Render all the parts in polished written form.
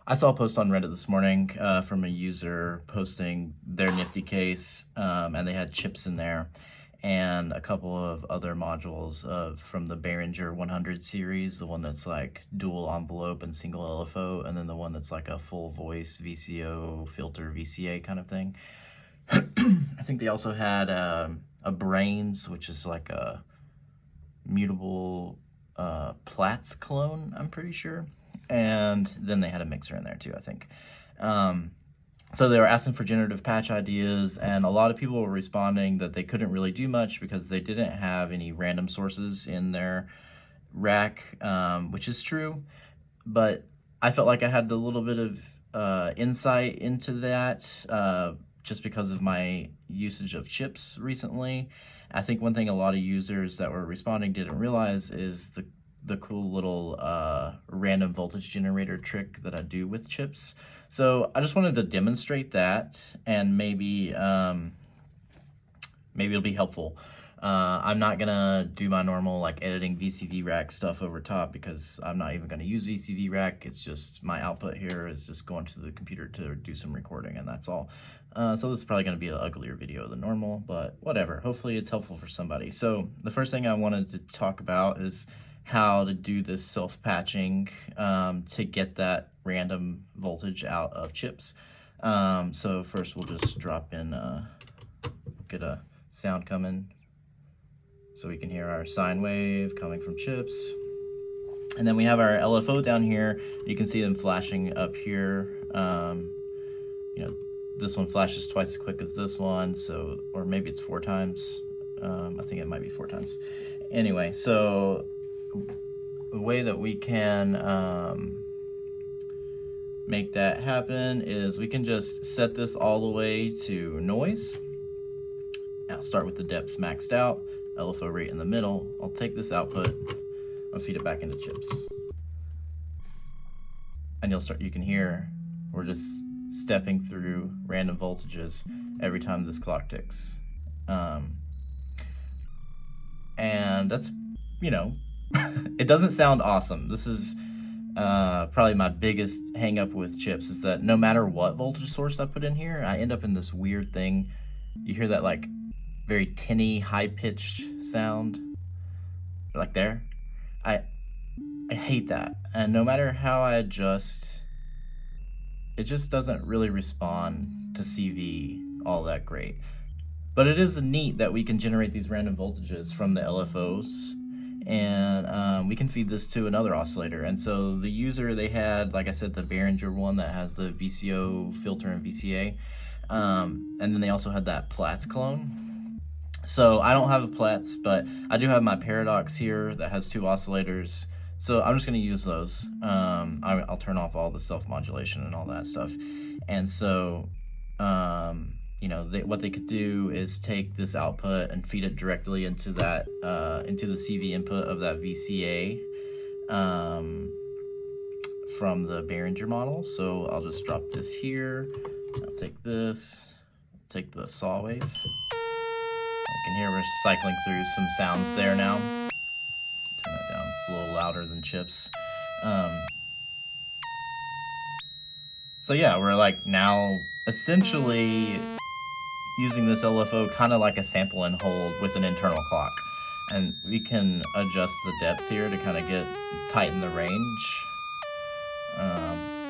I saw a post on Reddit this morning from a user posting their Nifty case, and they had chips in there and a couple of other modules from the Behringer 100 series, the one that's like dual envelope and single LFO, and then the one that's like a full voice VCO filter VCA kind of thing. I think they also had a Brains, which is like a mutable Platts clone, I'm pretty sure. And then they had a mixer in there too, I think. So they were asking for generative patch ideas, and a lot of people were responding that they couldn't really do much because they didn't have any random sources in their rack, which is true. But I felt like I had a little bit of insight into that just because of my usage of chips recently. I think one thing a lot of users that were responding didn't realize is the cool little random voltage generator trick that I do with chips. So I just wanted to demonstrate that, and maybe it'll be helpful. I'm not gonna do my normal like editing VCV rack stuff over top because I'm not even gonna use VCV rack. It's just my output here is just going to the computer to do some recording, and that's all. So this is probably gonna be an uglier video than normal, but whatever. Hopefully it's helpful for somebody. So the first thing I wanted to talk about is how to do this self-patching to get that random voltage out of chips. So first we'll just drop in, get a sound coming so we can hear our sine wave coming from chips. And then we have our LFO down here. You can see them flashing up here. This one flashes twice as quick as this one, so, or maybe it's 4 times. I think it might be 4 times. Anyway, so the way that we can make that happen is we can just set this all the way to noise. I'll start with the depth maxed out, LFO rate in the middle. I'll take this output, I'll feed it back into chips. And you can hear we're just stepping through random voltages every time this clock ticks. And that's, it doesn't sound awesome. This is probably my biggest hang up with chips is that no matter what voltage source I put in here, I end up in this weird thing. You hear that like very tinny, high-pitched sound, like there. I hate that. And no matter how I adjust, it just doesn't really respond to CV all that great. But it is neat that we can generate these random voltages from the LFOs, and we can feed this to another oscillator. And so the user, they had, like I said, the Behringer one that has the VCO filter and VCA, and then they also had that Platts clone. So I don't have a Platts, but I do have my Paradox here that has 2 oscillators. So I'm just going to use those. I'll turn off all the self-modulation and all that stuff. And so, what they could do is take this output and feed it directly into that, into the CV input of that VCA from the Behringer model. So I'll just drop this here. I'll take this, take the saw wave. You can hear we're cycling through some sounds there now. Turn that down, it's a little louder than chips. So yeah, we're like now essentially using this LFO kind of like a sample and hold with an internal clock. And we can adjust the depth here to kind of tighten the range.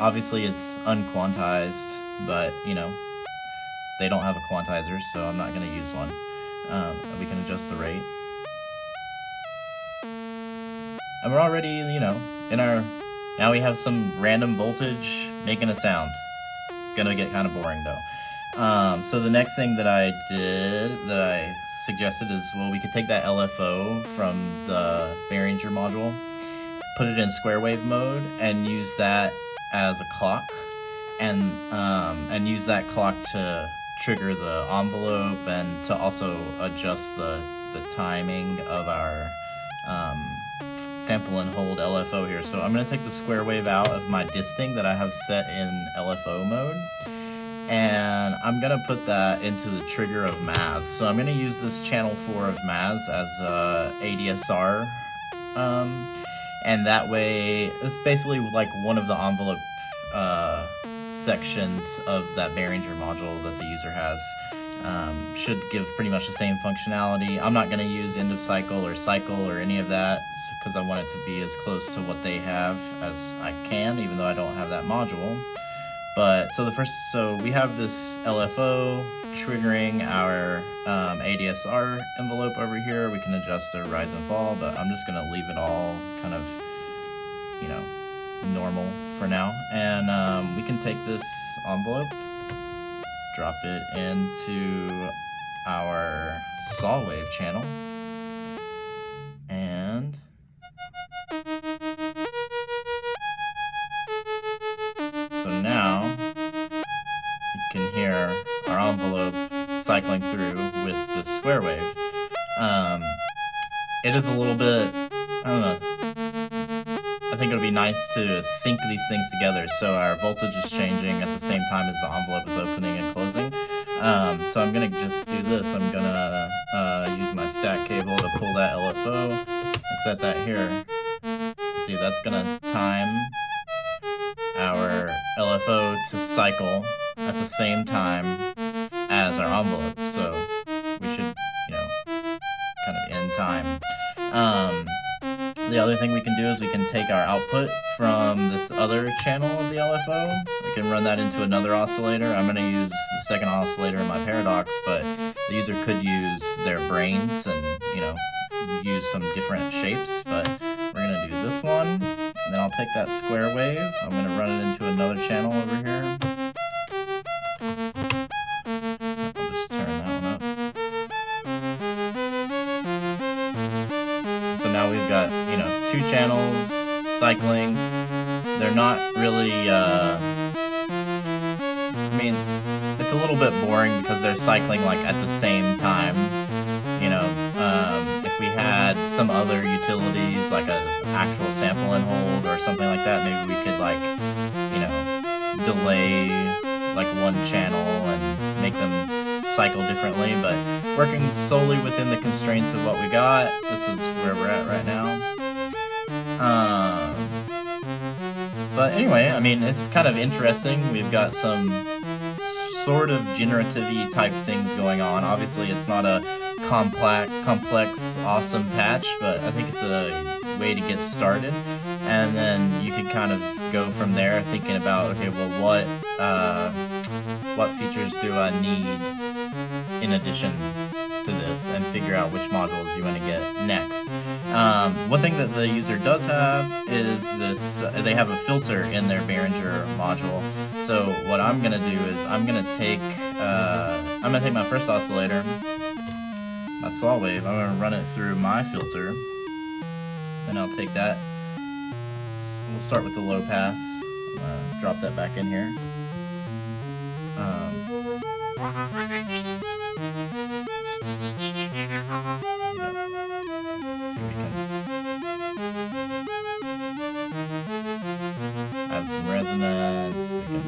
Obviously it's unquantized, but they don't have a quantizer, so I'm not gonna use one. We can adjust the rate. And we're already, now we have some random voltage making a sound. Gonna get kind of boring though. So the next thing that I suggested is, well, we could take that LFO from the Behringer module, put it in square wave mode, and use that as a clock, and use that clock to trigger the envelope and to also adjust the timing of our sample and hold LFO here. So I'm going to take the square wave out of my disting that I have set in LFO mode, and I'm going to put that into the trigger of Maths. So I'm going to use this channel 4 of Maths as ADSR, and that way it's basically like one of the envelope sections of that Behringer module that the user has. Should give pretty much the same functionality. I'm not going to use end of cycle or any of that because I want it to be as close to what they have as I can, even though I don't have that module. But so we have this LFO triggering our ADSR envelope over here. We can adjust the rise and fall, but I'm just going to leave it all kind of, you know, normal for now. And we can take this envelope, drop it into our saw wave channel, and so now you can hear our envelope cycling through with the square wave. It is a little bit, I don't know, I think it would be nice to sync these things together so our voltage is changing at the same time as the envelope is opening and closing. So I'm going to just do this. I'm going to use my stack cable to pull that LFO and set that here. See, that's going to time our LFO to cycle at the same time as our envelope. So we should, you know, kind of in time. The other thing we can do is we can take our output from this other channel of the LFO. We can run that into another oscillator. I'm going to use the second oscillator in my paradox, but the user could use their brains and, you know, use some different shapes. But we're going to do this one, and then I'll take that square wave. I'm going to run it into another channel over here. I'll just turn that one up. So now we've got, you know, two channels cycling. They're not really, I mean, it's a little bit boring because they're cycling like at the same time. You know, if we had some other utilities like an actual sample and hold or something like that, maybe we could, like, you know, delay like one channel and make them cycle differently, but working solely within the constraints of what we got, this is where we're at right now. But anyway, I mean, it's kind of interesting. We've got some sort of generative-y type things going on. Obviously, it's not a complex, awesome patch, but I think it's a way to get started. And then you can kind of go from there, thinking about, okay, well, what features do I need in addition to this, and figure out which modules you want to get next. One thing that the user does have is this, they have a filter in their Behringer module. So what I'm going to do is I'm going to take my first oscillator, my saw wave, I'm going to run it through my filter, and I'll take that. We'll start with the low pass. I'm going to drop that back in here. Add some resonance. We can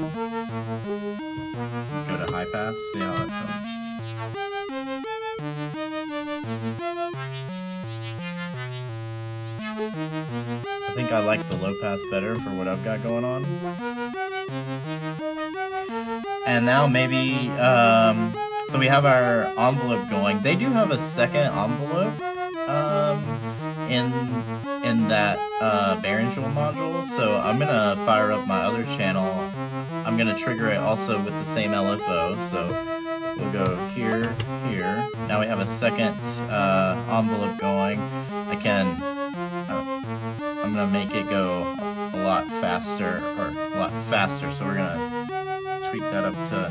go to high pass, see how that sounds. I think I like the low pass better for what I've got going on. And now maybe, so we have our envelope going. They do have a second envelope in that Behringer module, so I'm gonna fire up my other channel. I'm gonna trigger it also with the same LFO, so we'll go here, here. Now we have a second envelope going. I'm gonna make it go a lot faster, so we're gonna tweak that up to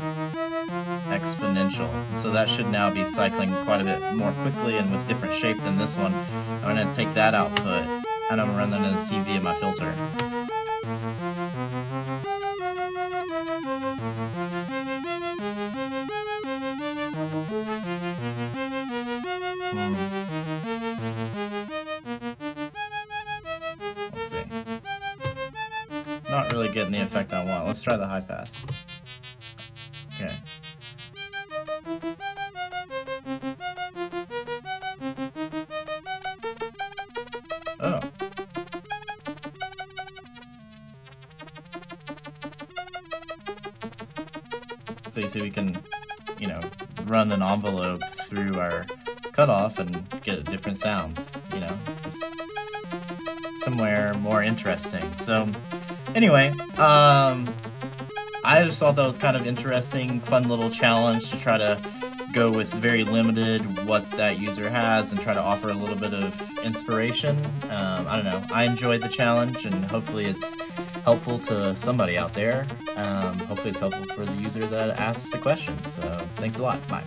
exponential. So that should now be cycling quite a bit more quickly and with different shape than this one. I'm going to take that output and I'm going to run that in the CV of my filter. Let's see. Not really getting the effect I want. Let's try the high pass. Okay. Oh. basically we can, run an envelope through our cutoff and get different sounds, just somewhere more interesting. So anyway, I just thought that was kind of interesting, fun little challenge to try to go with very limited what that user has and try to offer a little bit of inspiration. I don't know. I enjoyed the challenge, and hopefully it's helpful to somebody out there. Hopefully it's helpful for the user that asks the question. So thanks a lot. Bye.